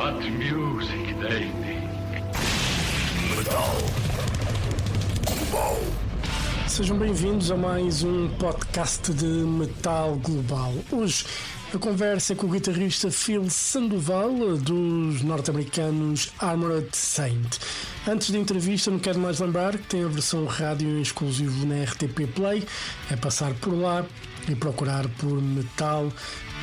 What music they make. Sejam bem-vindos a mais um podcast de Metal Global. Hoje a conversa é com o guitarrista Phil Sandoval dos norte-americanos Armored Saint. Antes da entrevista, não quero mais lembrar que tem a versão rádio em exclusivo na RTP Play. É passar por lá e procurar por Metal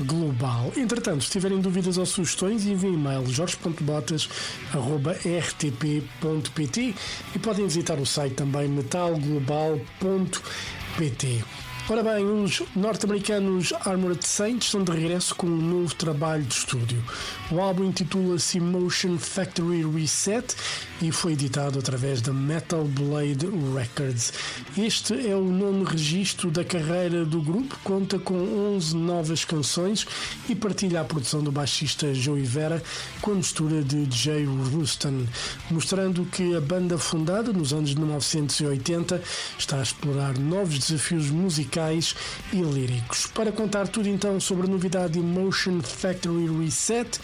Global. Entretanto, se tiverem dúvidas ou sugestões, enviem e-mail jorge.botas@rtp.pt e podem visitar o site também metalglobal.pt. Ora bem, os norte-americanos Armored Saint estão de regresso com um novo trabalho de estúdio. O álbum intitula-se Motion Factory Reset e foi editado através da Metal Blade Records. Este é o nono registro da carreira do grupo, conta com 11 novas canções e partilha a produção do baixista Joey Vera com a mistura de Jay Ruston, mostrando que a banda fundada nos anos 1980 está a explorar novos desafios musicais e líricos. Para contar tudo então sobre a novidade de Motion Factory Reset,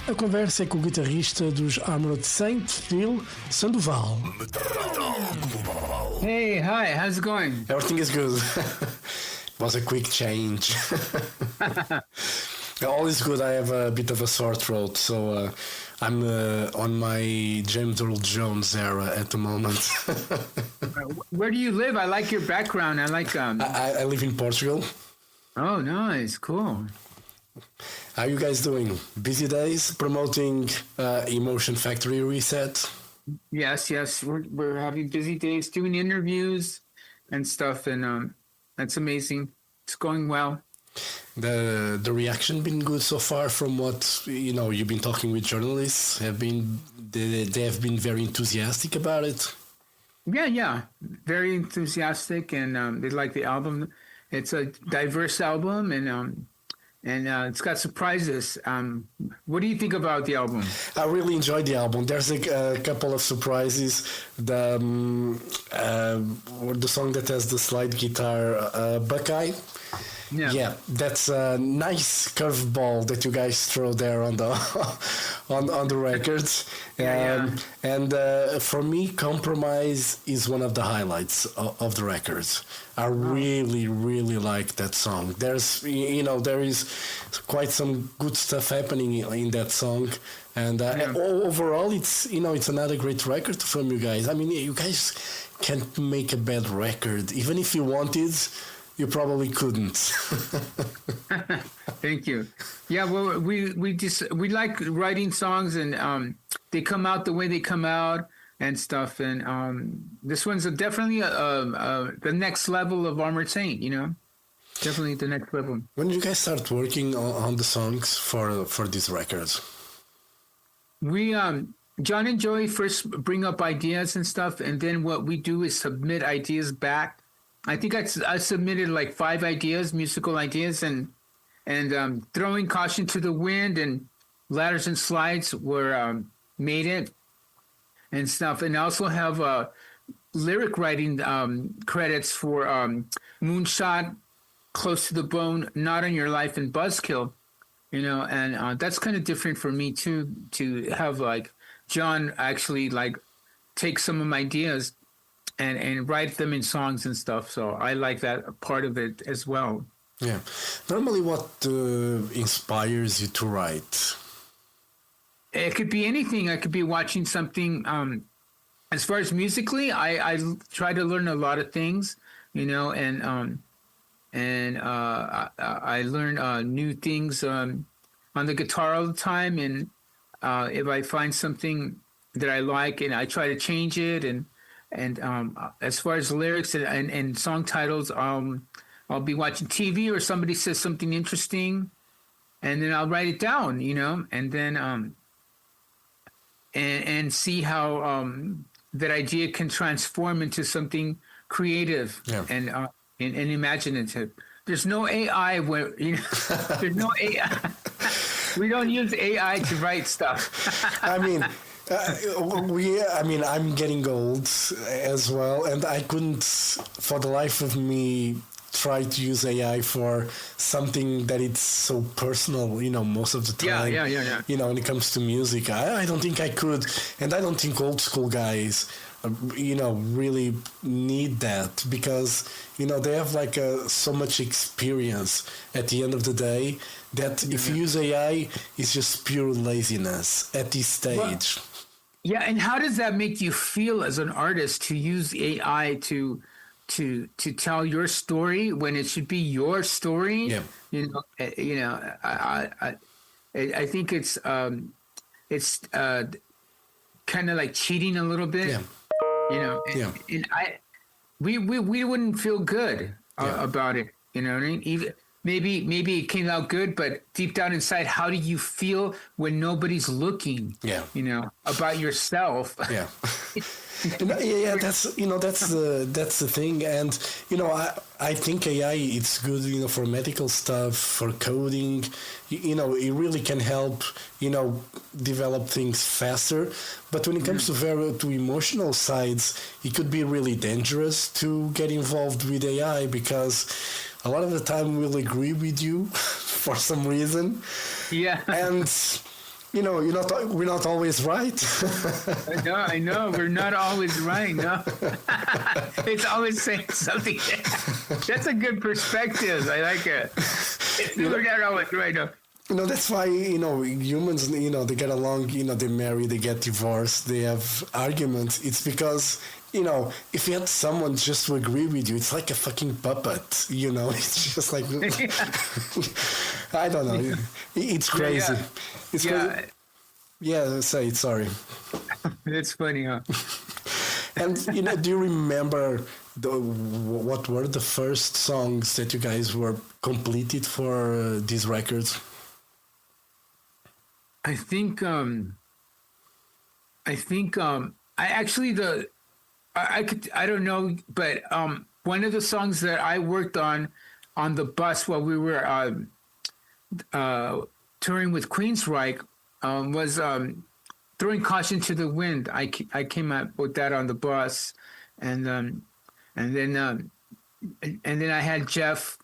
a conversa é com o guitarrista dos Armored Saint, Phil Sandoval. Hey, hi, how's it going? Everything is good. Was a quick change. All is good. I have a bit of a sore throat, so I'm on my James Earl Jones era at the moment. Where do you live? I like your background. I like I live in Portugal. Oh, nice, cool. How are you guys doing? Busy days promoting Emotion Factory Reset? Yes, we're having busy days doing interviews and stuff, and that's amazing. It's going well. The reaction been good so far from what you've been talking with journalists they have been very enthusiastic about it. Yeah, very enthusiastic, and they like the album. It's a diverse album, and it's got surprises. What do you think about the album? I really enjoyed the album. There's a couple of surprises. The song that has the slide guitar, Buckeye. Yeah, that's a nice curveball that you guys throw there on the on the records. And for me, Compromise is one of the highlights of the records. I really like that song. There's there is quite some good stuff happening in that song, and overall it's it's another great record from you guys. I mean, you guys can't make a bad record, even if you wanted. You probably couldn't. Thank you. Yeah, well, we like writing songs, and they come out the way they come out and stuff. And this one's definitely the next level of Armored Saint. Definitely the next level. When did you guys start working on the songs for these records? We John and Joey first bring up ideas and stuff, and then what we do is submit ideas back. I think I submitted like 5 ideas, musical ideas, and throwing caution to the wind and ladders and slides were made it and stuff. And I also have lyric writing credits for Moonshot, Close to the Bone, Not on Your Life, and Buzzkill. And that's kind of different for me too, to have like John actually like take some of my ideas and write them in songs and stuff. So I like that part of it as well. Yeah. Normally what inspires you to write? It could be anything. I could be watching something. As far as musically, I try to learn a lot of things, and I learn new things on the guitar all the time. And if I find something that I like, and I try to change it, and as far as lyrics and song titles, I'll be watching TV or somebody says something interesting, and then I'll write it down, and then and see how that idea can transform into something creative and imaginative. There's no AI where there's no AI. We don't use AI to write stuff. I mean. I'm getting old as well, and I couldn't, for the life of me, try to use AI for something that it's so personal, you know, most of the time. Yeah. You know, when it comes to music, I don't think I could, and I don't think old school guys, you know, really need that because, you know, they have like so much experience at the end of the day that if you use AI, it's just pure laziness at this stage. Well, yeah, and how does that make you feel as an artist to use AI to tell your story when it should be your story? Yeah. I think it's kind of like cheating a little bit. Yeah. You know, and we wouldn't feel good about it. You know what I mean? Even maybe it came out good, but deep down inside, how do you feel when nobody's looking? Yeah. You know, about yourself. Yeah. That's the thing, and you know, I think AI it's good, you know, for medical stuff, for coding, you know, it really can help, you know, develop things faster. But when it comes to emotional sides, it could be really dangerous to get involved with AI because a lot of the time we'll agree with you for some reason. Yeah. And you know, we're not always right. I know. We're not always right. No. It's always saying something. That's a good perspective. I like it. We're not always right. No. You know, that's why, you know, humans, you know, they get along, you know, they marry, they get divorced, they have arguments. It's because, you know, if you had someone just to agree with you, it's like a fucking puppet, you know, it's just like, I don't know, it's crazy. Yeah. It's crazy. Yeah, say it, sorry. It's funny, huh? And, you know, do you remember what were the first songs that you guys were completed for these records? I think I don't know, but one of the songs that I worked on the bus while we were touring with Queensryche was Throwing Caution to the Wind. I came up with that on the bus, and then I had Jeff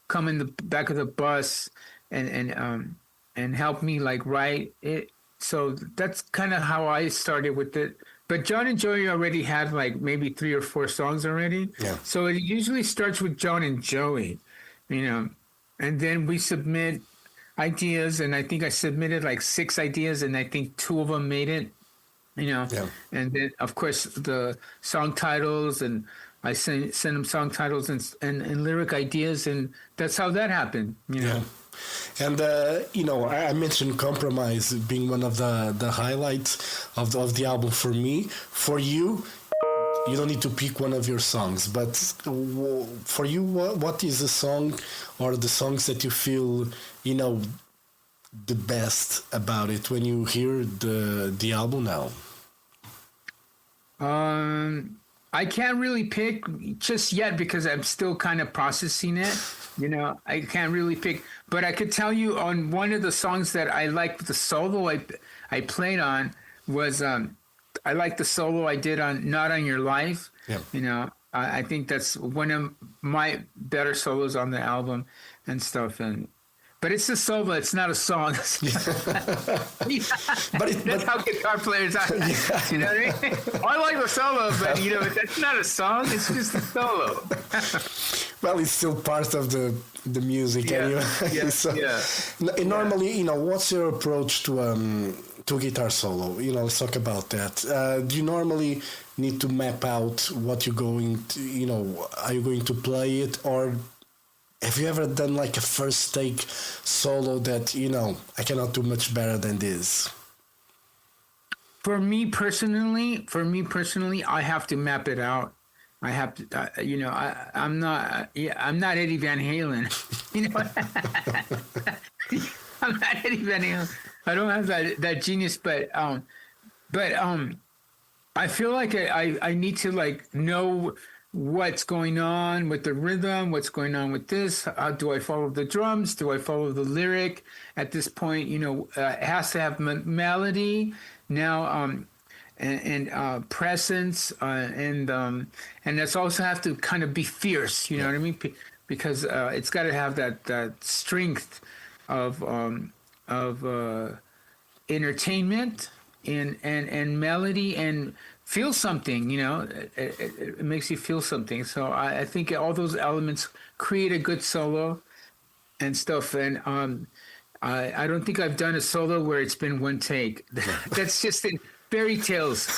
come in the back of the bus and help me like write it. So that's kind of how I started with it. But John and Joey already had like maybe 3 or 4 songs already. Yeah. So it usually starts with John and Joey, you know, and then we submit ideas. And I think I submitted like 6 ideas, and I think 2 of them made it, you know. Yeah. And then of course the song titles, and I send them song titles and lyric ideas, and that's how that happened, you know. Yeah. And, you know, I mentioned Compromise being one of the highlights of the album for me. For you, you don't need to pick one of your songs, but for you, what is the song or the songs that you feel, you know, the best about it when you hear the album now? I can't really pick just yet because I'm still kind of processing it. You know, I can't really pick, but I could tell you on one of the songs that I liked the solo I played on was I like the solo I did on Not on Your Life. Yeah. You know, I think that's one of my better solos on the album and stuff. But it's a solo, it's not a song. That's how guitar players are. Yeah. You know what I mean? I like the solo, but you know, that's not a song, it's just a solo. Well, it's still part of the music anyway. Yeah, so, normally, you know, what's your approach to guitar solo? You know, let's talk about that. Do you normally need to map out what you're going to, you know, are you going to play it, or have you ever done like a first take solo that, you know, I cannot do much better than this? For me personally, I have to map it out. I have to, you know, I'm not Eddie Van Halen. You know, I'm not Eddie Van Halen. I don't have that genius, but I feel like I need to like know what's going on with the rhythm, what's going on with this. Do I follow the drums? Do I follow the lyric? At this point, you know, it has to have melody now, and presence, and that's also have to kind of be fierce. You know what I mean? because it's got to have that strength of entertainment and melody and feel something. It makes you feel something. So I think all those elements create a good solo and stuff. And I don't think I've done a solo where it's been one take. That's just in fairy tales.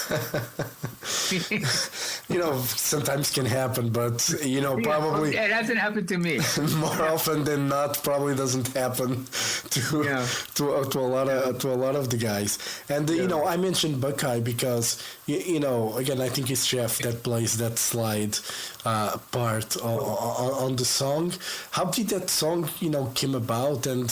Sometimes can happen, but probably it hasn't happened to me. More often than not, probably doesn't happen to a lot of the guys. And I mentioned Buckeye because again, I think it's Jeff that plays that slide part on the song. How did that song came about? And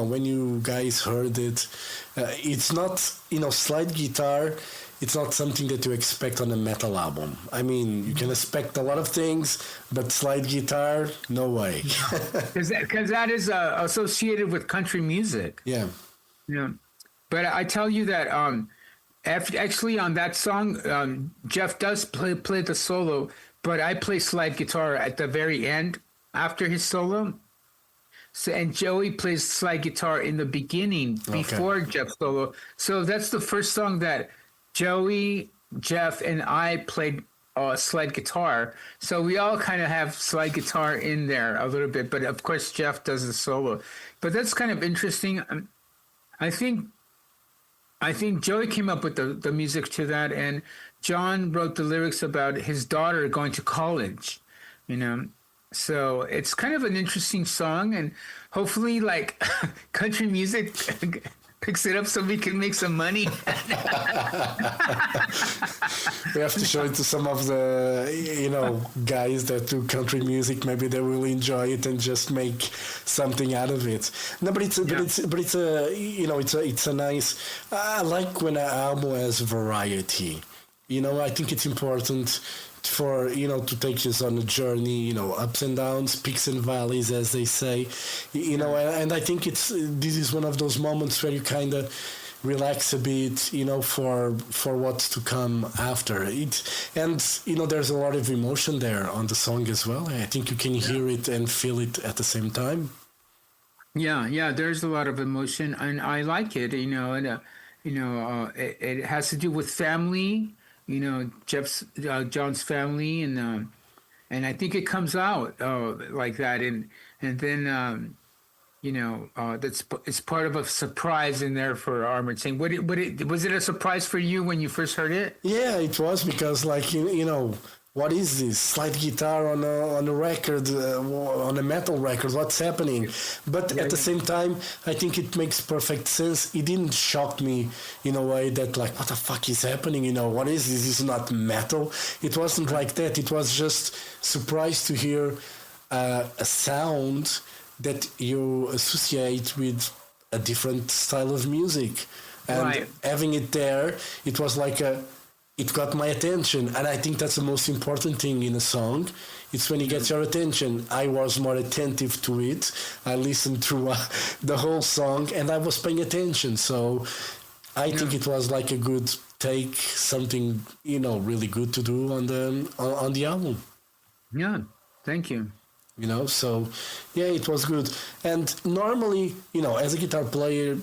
when you guys heard it, it's not slide guitar. It's not something that you expect on a metal album. I mean, you can expect a lot of things, but slide guitar, no way. Because that is associated with country music. Yeah. But I tell you that actually on that song, Jeff does play the solo, but I play slide guitar at the very end after his solo. So, and Joey plays slide guitar in the beginning before Jeff's solo. So that's the first song that Joey, Jeff, and I played slide guitar. So we all kind of have slide guitar in there a little bit, but of course Jeff does the solo. But that's kind of interesting. I think Joey came up with the music to that, and John wrote the lyrics about his daughter going to college, So it's kind of an interesting song, and hopefully like country music picks it up so we can make some money. We have to show it to some of the guys that do country music. Maybe they will enjoy it and just make something out of it. No, but it's a nice. I like when an album has variety. I think it's important for to take us on a journey, ups and downs, peaks and valleys, as they say, and I think this is one of those moments where you kind of relax a bit, for what's to come after it. And there's a lot of emotion there on the song as well. I think you can hear it and feel it at the same time. Yeah, there's a lot of emotion, and I like it. And it has to do with family. John's family, and I think it comes out like that, and then it's part of a surprise in there for Armored Saint. Was it a surprise for you when you first heard it? Yeah, it was, because what is this slide guitar on a record, on a metal record? What's happening? But at the same time, I think it makes perfect sense. It didn't shock me in a way that what the fuck is happening? What is this? This is not metal. It wasn't like that. It was just surprised to hear a sound that you associate with a different style of music, and having it there, it was it got my attention, and I think that's the most important thing in a song. It's when it gets your attention. I was more attentive to it. I listened through the whole song, and I was paying attention. So I think it was a good take, something really good to do on the album. Yeah, thank you. So yeah, it was good. And normally, as a guitar player,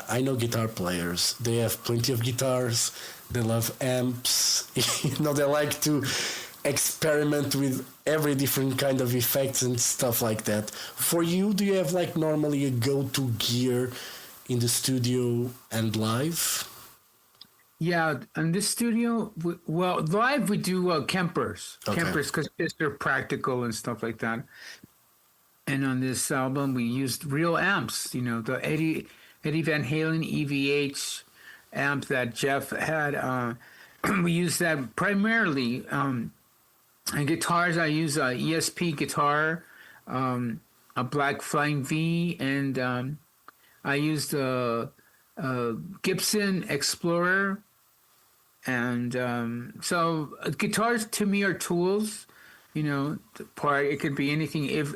I know guitar players. They have plenty of guitars. They love amps. They like to experiment with every different kind of effects and stuff like that. For you, do you have normally a go-to gear in the studio and live? Yeah, in the studio, live we do Kempers. Kempers, because they're practical and stuff like that. And on this album, we used real amps. The Eddie Van Halen EVH amp that Jeff had. We use that primarily. And guitars, I use a ESP guitar, a Black Flying V, and I used a Gibson Explorer. And so guitars to me are tools. It could be anything. If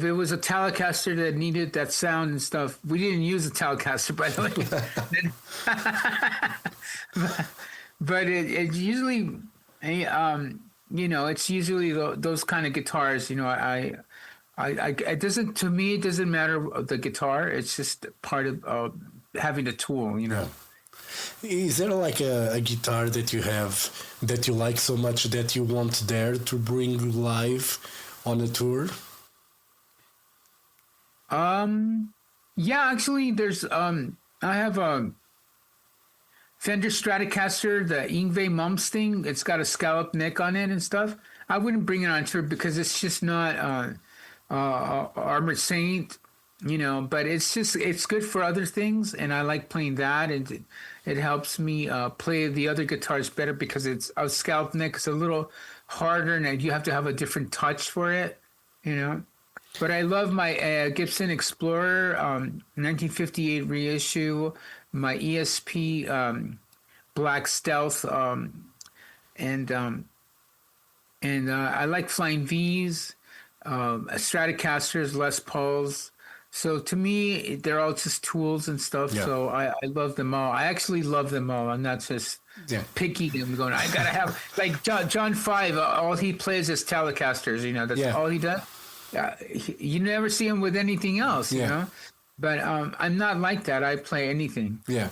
it was a Telecaster that needed that sound and stuff, we didn't use a Telecaster, by the way. But it usually, it's usually those kind of guitars. It doesn't, to me, it doesn't matter the guitar. It's just part of having a tool, Yeah. Is there like a guitar that you have that you like so much that you want there to bring live on a tour? Yeah, actually, there's I have a Fender Stratocaster, the Yngwie Malmsteen. It's got a scallop neck on it and stuff. I wouldn't bring it on tour because it's just not Armored Saint, but it's good for other things, and I like playing that, and it helps me play the other guitars better because it's a scallop neck. It's a little harder, and you have to have a different touch for it, But I love my Gibson Explorer 1958 reissue, my ESP Black Stealth, and I like Flying V's, Stratocasters, Les Pauls. So to me, they're all just tools and stuff. Yeah. So I love them all. I actually love them all. I'm not just picky them going, I gotta have, like John 5, all he plays is Telecasters, that's all he does. You never see him with anything else, But I'm not like that. I play anything. Yeah.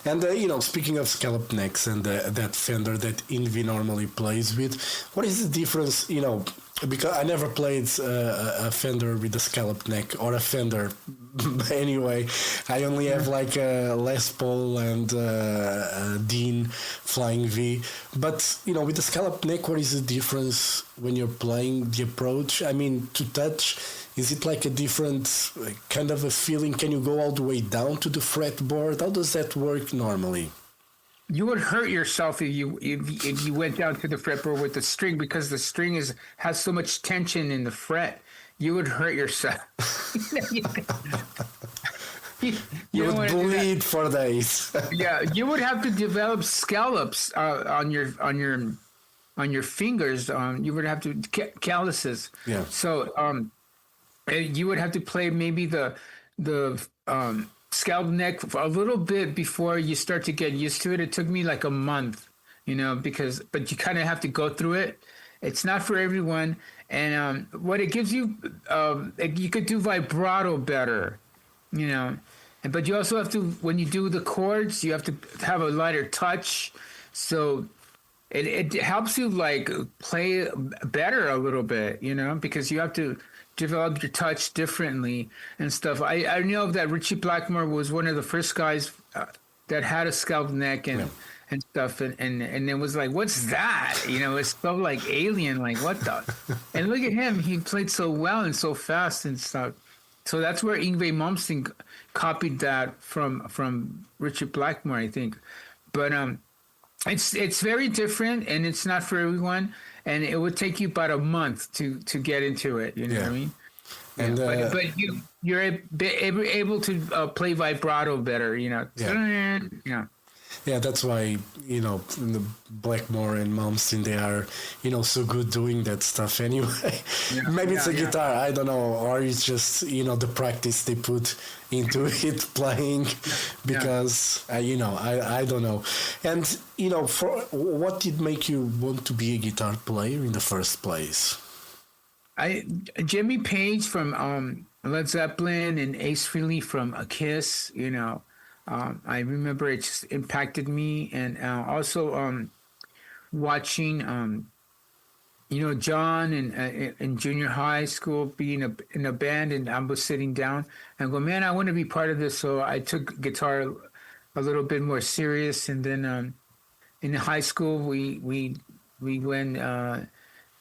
And, speaking of scallop necks and that Fender that Yngwie normally plays with, what is the difference, because I never played a Fender with a scallop neck or a Fender. Anyway, I only have like a Les Paul and a Dean Flying V. But, with the scallop neck, what is the difference when you're playing, the approach? I mean, to touch, is it like a different kind of a feeling? Can you go all the way down to the fretboard? How does that work normally? You would hurt yourself if you went down to the fretboard with the string, because the string has so much tension in the fret. You would hurt yourself. you would bleed for days. Yeah, you would have to develop scallops on your fingers. You would have to calluses. Yeah. So you would have to play maybe the scallop neck for a little bit before you start to get used to it. It took me like a month, but you kind of have to go through it. It's not for everyone. And what it gives you, you could do vibrato better, but you also have to, when you do the chords, you have to have a lighter touch. So it helps you like play better a little bit, because you have to develop your touch differently and stuff. I know that Richie Blackmore was one of the first guys that had a scallop neck and stuff, and it was like, what's that? It's so like alien, like what the? And look at him, he played so well and so fast and stuff. So that's where Yngwie Malmsteen copied that from Richard Blackmore, I think. But it's very different, and it's not for everyone. And it would take you about a month to get into it. You know what I mean? And but you're able to play vibrato better. Yeah, that's why, the Blackmore and Malmsteen, they are, so good doing that stuff anyway. Yeah, maybe it's a guitar, I don't know, or it's just, the practice they put into it playing, because, I don't know. And, for what did make you want to be a guitar player in the first place? Jimmy Page from Led Zeppelin and Ace Frehley from Kiss, I remember it just impacted me, and also watching, John in junior high school being in a band, and I was sitting down and go, man, I want to be part of this. So I took guitar a little bit more serious, and then in high school we went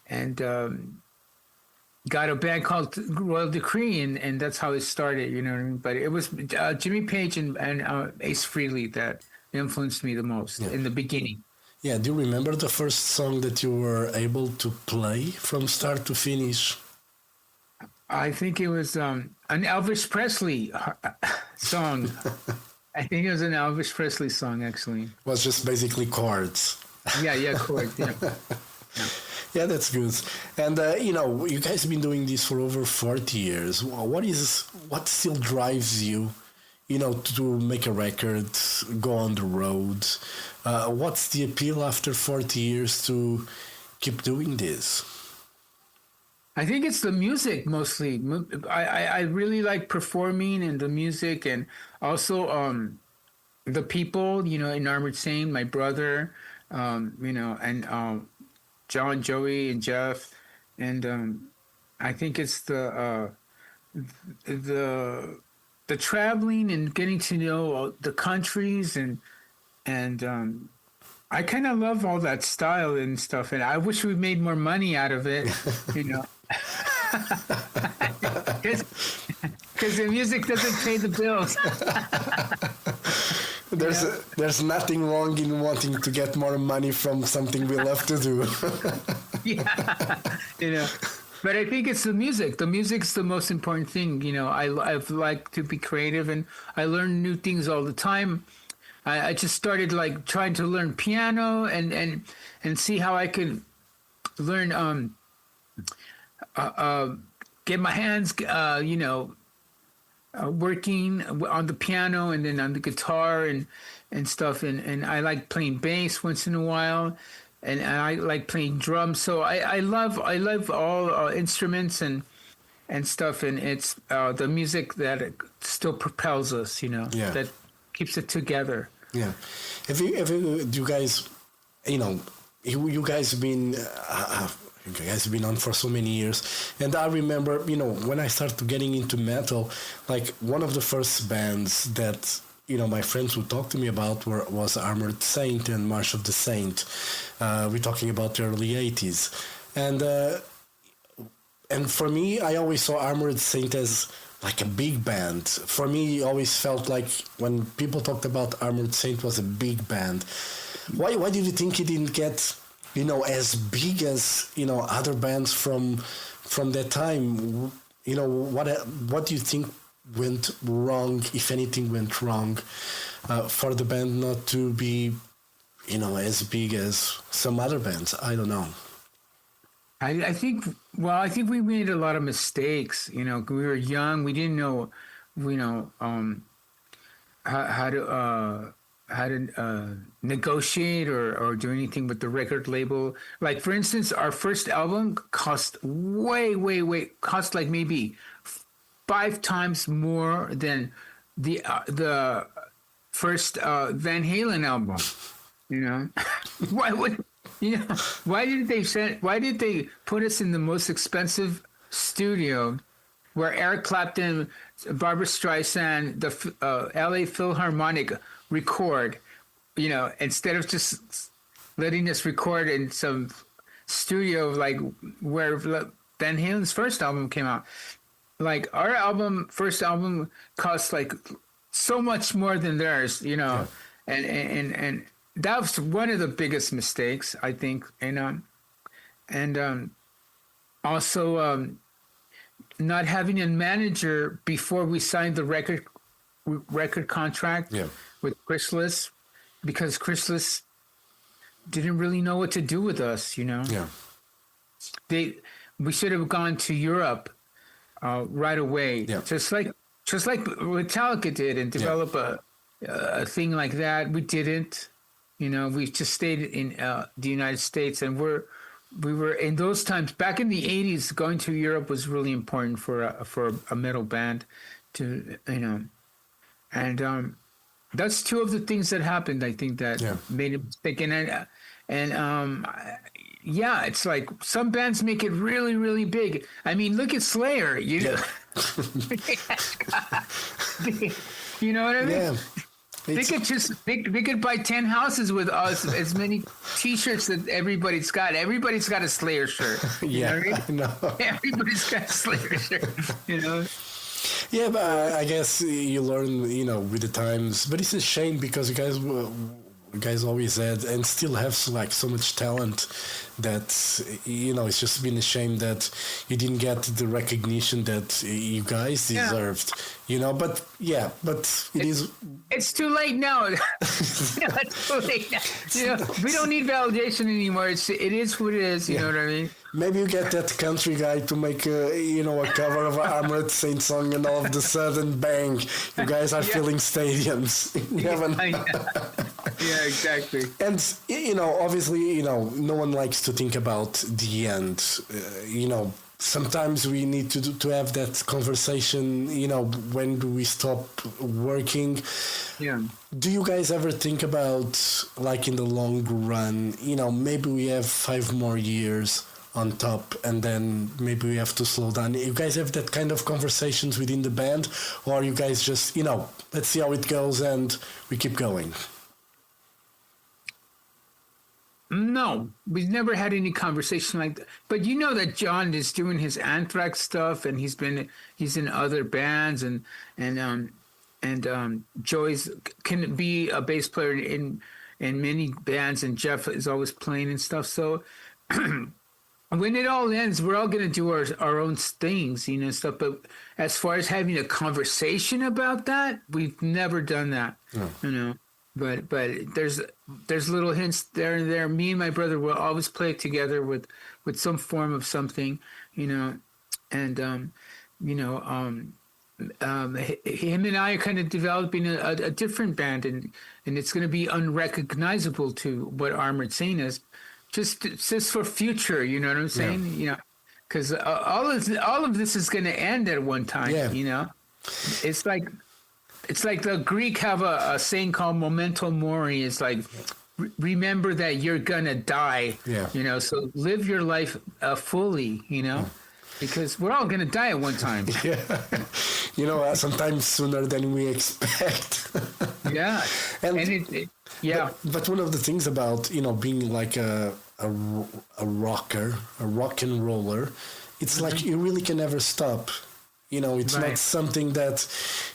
and got a band called Royal Decree, and that's how it started, what I mean? But it was Jimmy Page and Ace Frehley that influenced me the most in the beginning. Yeah, do you remember the first song that you were able to play from start to finish? I think it was an Elvis Presley song. I think it was an Elvis Presley song, actually. It was just basically chords. Yeah, chords, yeah. Yeah, that's good. And, you guys have been doing this for over 40 years. What still drives you, to make a record, go on the road? What's the appeal after 40 years to keep doing this? I think it's the music mostly. I really like performing and the music, and also the people, in Armored Saint, my brother, and John, Joey, and Jeff, and I think it's the traveling and getting to know the countries, and I kind of love all that style and stuff, and I wish we made more money out of it, because the music doesn't pay the bills. There's nothing wrong in wanting to get more money from something we love to do. But I think it's the music. The music's the most important thing. I've like to be creative, and I learn new things all the time. I just started like trying to learn piano and see how I could learn get my hands working on the piano and then on the guitar and stuff, and I like playing bass once in a while, and I like playing drums. So I love all instruments and stuff, and it's the music that still propels us, that keeps it together. Yeah. Have you guys, you guys have been on for so many years, and I remember, when I started getting into metal, like one of the first bands that my friends would talk to me about was Armored Saint and March of the Saint. We're talking about the early 80s, and for me, I always saw Armored Saint as like a big band. For me, it always felt like when people talked about Armored Saint was a big band. Why did you think it didn't get as big as other bands from that time? What do you think went wrong, if anything went wrong, for the band not to be as big as some other bands? I don't know. I think we made a lot of mistakes. We were young. We didn't know, how to negotiate or do anything with the record label. Like, for instance, our first album cost cost like maybe 5 times more than the first Van Halen album. Why did they put us in the most expensive studio where Eric Clapton, Barbra Streisand, the LA Philharmonic record, instead of just letting us record in some studio like where Van Halen's first album came out? Like, our first album cost like so much more than theirs, and that was one of the biggest mistakes, I think, also not having a manager before we signed the record contract with Chrysalis, because Chrysalis didn't really know what to do with us, We should have gone to Europe right away, just like Metallica did, and develop a thing like that. We didn't. We just stayed in the United States, and we were in those times back in the 80s. Going to Europe was really important for a metal band, to and that's two of the things that happened. I think that made a mistake, it's like some bands make it really, really big. I mean, look at Slayer. You know what I mean? Yeah. They could buy 10 houses with us, as many T-shirts that everybody's got. Everybody's got a Slayer shirt. I know. Everybody's got a Slayer shirt. Yeah, but I guess you learn, with the times. But it's a shame because you guys always had and still have so much talent that it's just been a shame that you didn't get the recognition that you guys deserved. But it's too late now. It's too late now. We don't need validation anymore. It is what it is. You know what I mean? Maybe you get that country guy to make a cover of an Armored Saint song, and all of a sudden, bang! You guys are filling stadiums. You never know. Yeah, exactly. And, obviously, no one likes to think about the end. Sometimes we need to have that conversation, when do we stop working? Yeah. Do you guys ever think about, like, in the long run, maybe we have 5 more years on top and then maybe we have to slow down? You guys have that kind of conversations within the band, or you guys just, let's see how it goes and we keep going? No, we've never had any conversation like that. But you know that John is doing his Anthrax stuff, and he's in other bands, and Joey's can be a bass player in many bands, and Jeff is always playing and stuff. So when it all ends, we're all gonna do our own things, stuff. But as far as having a conversation about that, we've never done that. But there's little hints there and there. Me and my brother will always play together with some form of something, and him and I are kind of developing a different band, and it's going to be unrecognizable to what Armored Saint is, just for future. You know what I'm saying? Yeah. Because all of this is going to end at one time. Yeah. It's like the Greek have a saying called memento mori. It's like, remember that you're gonna die. Yeah. So live your life fully. Because we're all gonna die at one time. Yeah. Sometimes sooner than we expect. Yeah. But one of the things about being like a rocker, a rock and roller, it's like you really can never stop. It's Right. not something that,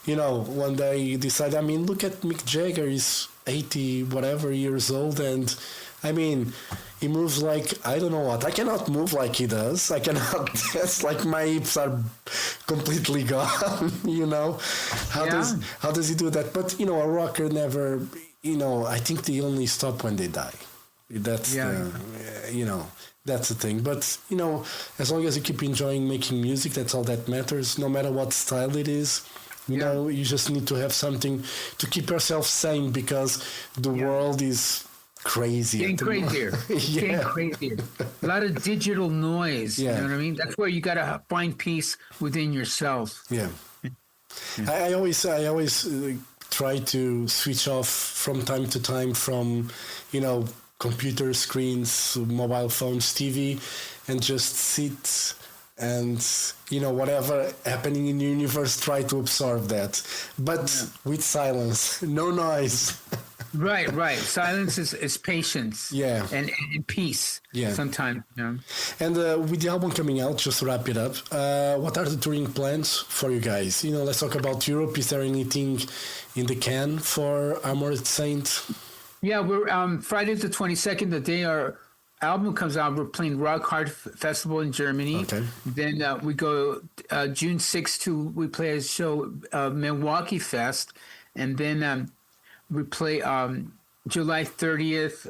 one day you decide. I mean, look at Mick Jagger. He's 80 whatever years old, and I mean, he moves like, I don't know what. I cannot move like he does. I cannot. It's like my hips are completely gone. How does he do that? But a rocker never. I think they only stop when they die. That's that's the thing. But as long as you keep enjoying making music, that's all that matters. No matter what style it is. You just need to have something to keep yourself sane, because the world is crazy. Getting crazier. Getting crazier. A lot of digital noise. Yeah. You know what I mean? That's where you got to find peace within yourself. Yeah. I always try to switch off from time to time from, computer screens, mobile phones, TV, and just sit and, whatever happening in the universe, try to absorb that. But with silence, no noise. Right. Silence is patience. Yeah. And peace. Yeah. Sometimes. And with the album coming out, just to wrap it up, what are the touring plans for you guys? Let's talk about Europe. Is there anything in the can for Armored Saint? Yeah, we're Friday the 22nd, the day our album comes out, we're playing Rock Hard Festival in Germany. Okay. Then we go June 6th we play a show, Milwaukee Fest. And then we play July 30th,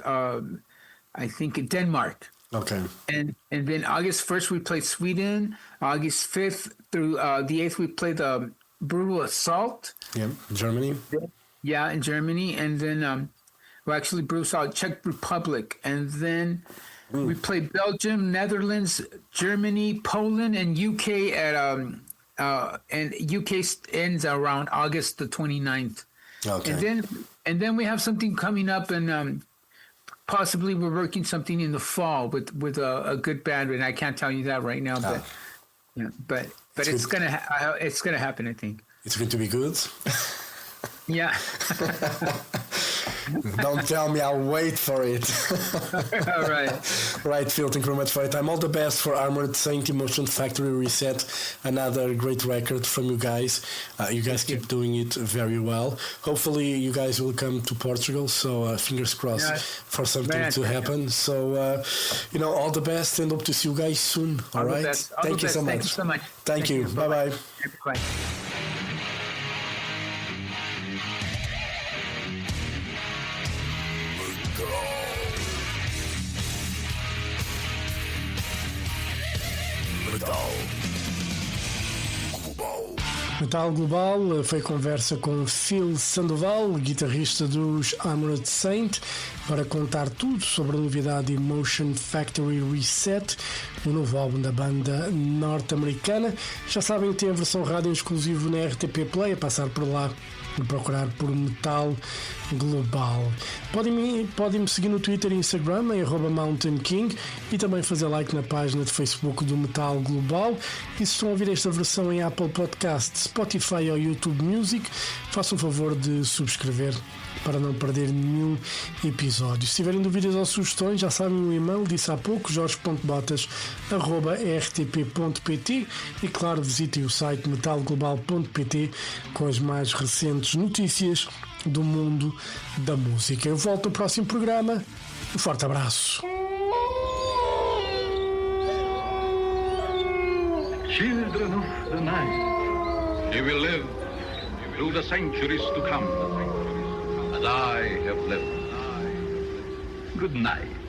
I think in Denmark. Okay. And then August 1st, we play Sweden. August 5th through the 8th, we play the Brutal Assault. Yeah, Germany. Yeah, in Germany. And then... actually, Bruce, Czech Republic, and then we play Belgium, Netherlands, Germany, Poland, and UK and UK ends around August the 29th. Okay. And then we have something coming up, and possibly we're working something in the fall with a good band, and I can't tell you that right now, but it's gonna happen, I think. It's going to be good. Yeah. Don't tell me, I'll wait for it. All right. Right, Phil, thank you very much for your time. All the best for Armored Saint Emotion Factory Reset. Another great record from you guys. You guys keep doing it very well. Hopefully you guys will come to Portugal, so fingers crossed for something to happen. So, all the best, and hope to see you guys soon. All right? Thank you so much. Thank you. Bye-bye. Bye. Metal Global. Metal Global foi conversa com Phil Sandoval, guitarrista dos Armored Saint, para contar tudo sobre a novidade Emotion Factory Reset, o novo álbum da banda norte-americana. Já sabem que tem a versão rádio exclusivo na RTP Play, a passar por lá e procurar por Metal Global. Podem-me seguir no Twitter e Instagram em @mountainking e também fazer like na página de Facebook do Metal Global. E se estão a ouvir esta versão em Apple Podcasts, Spotify ou YouTube Music, façam o favor de subscrever para não perder nenhum episódio. Se tiverem dúvidas ou sugestões, já sabem o e-mail, disse há pouco, jorge.botas@rtp.pt, e claro, visitem o site metalglobal.pt com as mais recentes notícias do mundo da música. Eu volto ao próximo programa. Um forte abraço. Children of the night, you will live through the centuries to come, as I have lived. Good night.